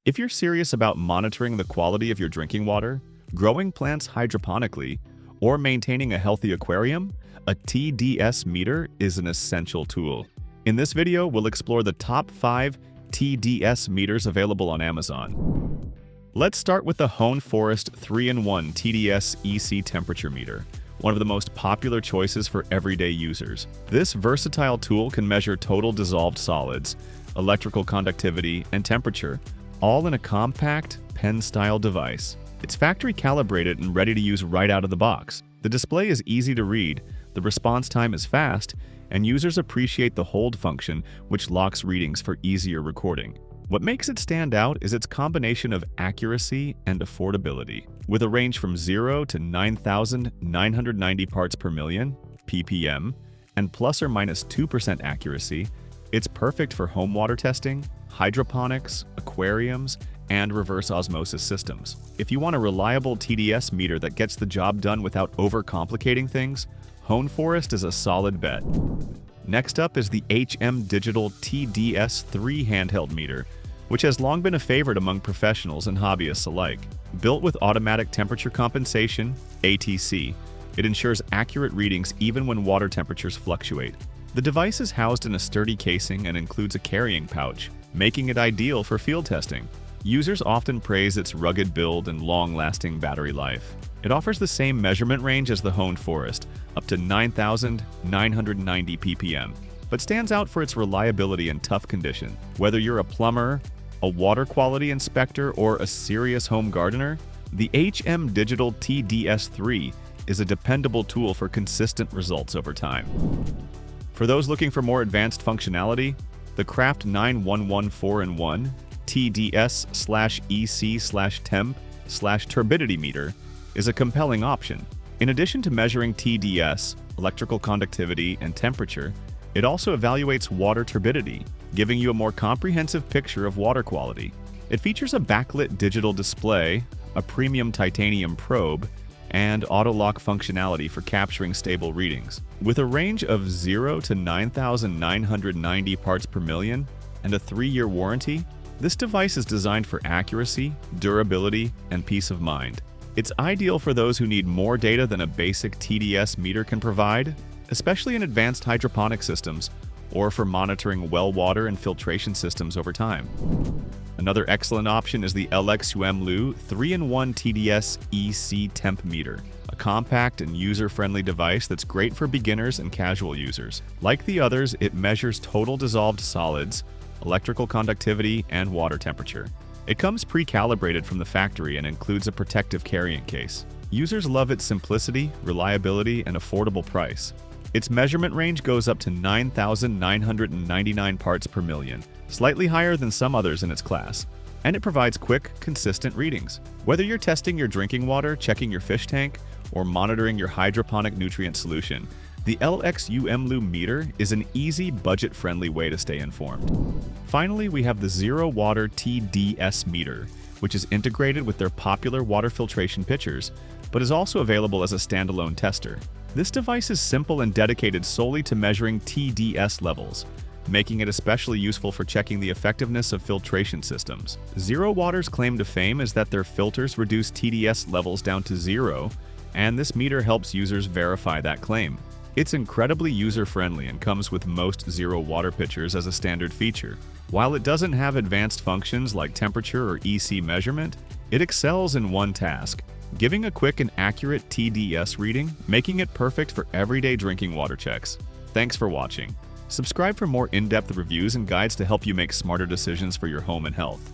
If you're serious about monitoring the quality of your drinking water, growing plants hydroponically, or maintaining a healthy aquarium, a TDS meter is an essential tool. In this video, we'll explore the top 5 TDS meters available on Amazon. Let's start with the HoneForest 3-in-1 TDS EC temperature meter, one of the most popular choices for everyday users. This versatile tool can measure total dissolved solids, electrical conductivity, and temperature, all in a compact, pen-style device. It's factory calibrated and ready to use right out of the box. The display is easy to read, the response time is fast, and users appreciate the hold function, which locks readings for easier recording. What makes it stand out is its combination of accuracy and affordability. With a range from 0 to 9,990 parts per million, ppm, and plus or minus 2% accuracy, it's perfect for home water testing, hydroponics, aquariums, and reverse osmosis systems. If you want a reliable TDS meter that gets the job done without overcomplicating things, HoneForest is a solid bet. Next up is the Digital TDS 3 handheld meter, which has long been a favorite among professionals and hobbyists alike. Built with automatic temperature compensation, ATC, it ensures accurate readings even when water temperatures fluctuate. The device is housed in a sturdy casing and includes a carrying pouch, making it ideal for field testing. Users often praise its rugged build and long-lasting battery life. It offers the same measurement range as the HoneForest, up to 9,990 ppm, but stands out for its reliability in tough condition. Whether you're a plumber, a water quality inspector, or a serious home gardener, the Digital TDS 3 is a dependable tool for consistent results over time. For those looking for more advanced functionality, the Craft 911 4-in-1 TDS/EC/Temp/Turbidity meter is a compelling option. In addition to measuring TDS, electrical conductivity, and temperature, it also evaluates water turbidity, giving you a more comprehensive picture of water quality. It features a backlit digital display, a premium titanium probe, and auto-lock functionality for capturing stable readings. With a range of 0 to 9,990 parts per million and a 3-year warranty, this device is designed for accuracy, durability, and peace of mind. It's ideal for those who need more data than a basic TDS meter can provide, especially in advanced hydroponic systems or for monitoring well water and filtration systems over time. Another excellent option is the Lxuemlu 3-in-1 TDS EC Temp meter, a compact and user-friendly device that's great for beginners and casual users. Like the others, it measures total dissolved solids, electrical conductivity, and water temperature. It comes pre-calibrated from the factory and includes a protective carrying case. Users love its simplicity, reliability, and affordable price. Its measurement range goes up to 9,999 parts per million, slightly higher than some others in its class, and it provides quick, consistent readings. Whether you're testing your drinking water, checking your fish tank, or monitoring your hydroponic nutrient solution, the Lxuemlu meter is an easy, budget-friendly way to stay informed. Finally, we have the ZeroWater TDS Meter, which is integrated with their popular water filtration pitchers, but is also available as a standalone tester. This device is simple and dedicated solely to measuring TDS levels, making it especially useful for checking the effectiveness of filtration systems. ZeroWater's claim to fame is that their filters reduce TDS levels down to 0, and this meter helps users verify that claim. It's incredibly user-friendly and comes with most ZeroWater pitchers as a standard feature. While it doesn't have advanced functions like temperature or EC measurement, it excels in one task: giving a quick and accurate TDS reading, making it perfect for everyday drinking water checks. Thanks for watching. Subscribe for more in-depth reviews and guides to help you make smarter decisions for your home and health.